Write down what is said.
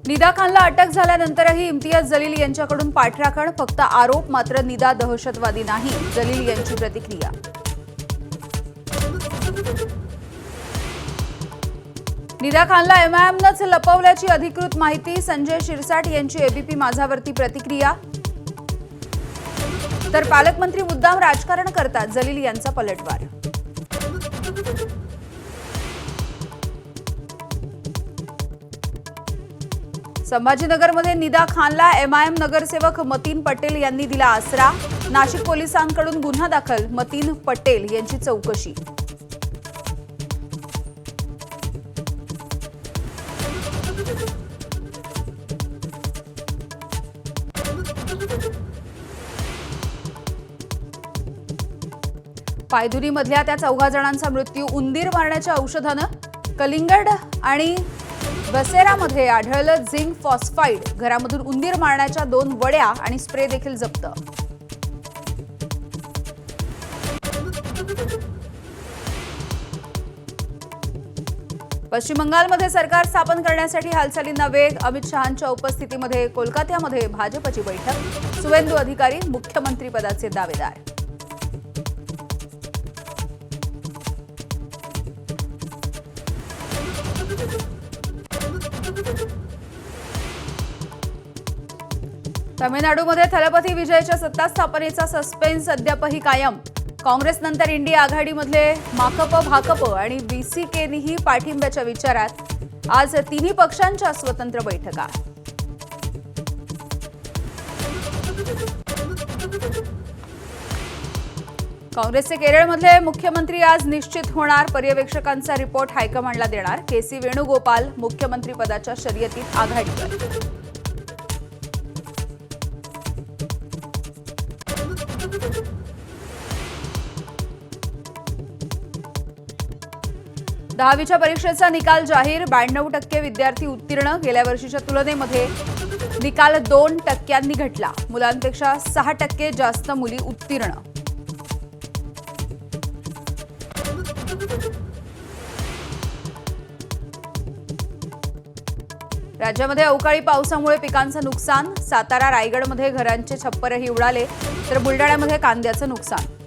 निदा खानला अटक झाल्यानंतरही इम्तियाज जलील यांच्याकडून पाठराखण, फक्त आरोप, मात्र निदा दहशतवादी नाही, जलील यांची प्रतिक्रिया. निदा खानला एमआयएमनंच लपवल्याची अधिकृत माहिती, संजय शिरसाट यांची एबीपी माझावरती प्रतिक्रिया. तर पालकमंत्री मुद्दाम राजकारण करतात, जलील यांचा पलटवार. संभाजीनगरमध्ये निदा खानला एमआयएम नगरसेवक मतीन पटेल यांनी दिला आसरा. नाशिक पोलिसांकडून गुन्हा दाखल, मतीन पटेल यांची चौकशी. पायधुरीमधल्या त्या 14 जणांचा मृत्यू उंदीर मारण्याच्या औषधानं. कलिंगड आणि बसेरामध्ये आढळलं झिंक फॉस्फाईड. घरामधून उंदीर मारण्याच्या 2 वड्या आणि स्प्रे देखील जप्त. पश्चिम बंगालमध्ये सरकार स्थापन करण्यासाठी हालचालींना वेग. अमित शहांच्या उपस्थितीमध्ये कोलकात्यामध्ये भाजपची बैठक. सुवेंदू अधिकारी मुख्यमंत्रीपदाचे दावेदार. तमिळनाडूमध्ये थलपती विजयच्या सत्ता स्थापनेचा सस्पेन्स अद्यापही कायम. काँग्रेसनंतर इंडिया आघाडीमधले माकप, भाकप आणि बीसीकेनीही पाठिंब्याच्या विचारात. आज तिन्ही पक्षांच्या स्वतंत्र बैठका. काँग्रेसचे केरळमधले मुख्यमंत्री आज निश्चित होणार. पर्यवेक्षकांचा रिपोर्ट हायकमांडला देणार. केसी वेणुगोपाल मुख्यमंत्रीपदाच्या शर्यतीत आघाडीवर. दहावीच्या परीक्षेचा निकाल जाहीर. 92% विद्यार्थी उत्तीर्ण. गेल्या वर्षीच्या तुलनेमध्ये निकाल 2% घटला. मुलांपेक्षा 6% जास्त मुली उत्तीर्ण. राज्यामध्ये अवकाळी पावसामुळे पिकांचं नुकसान. सातारा, रायगडमध्ये घरांचे छप्परही उडाले, तर बुलडाण्यामध्ये कांद्याचं नुकसान.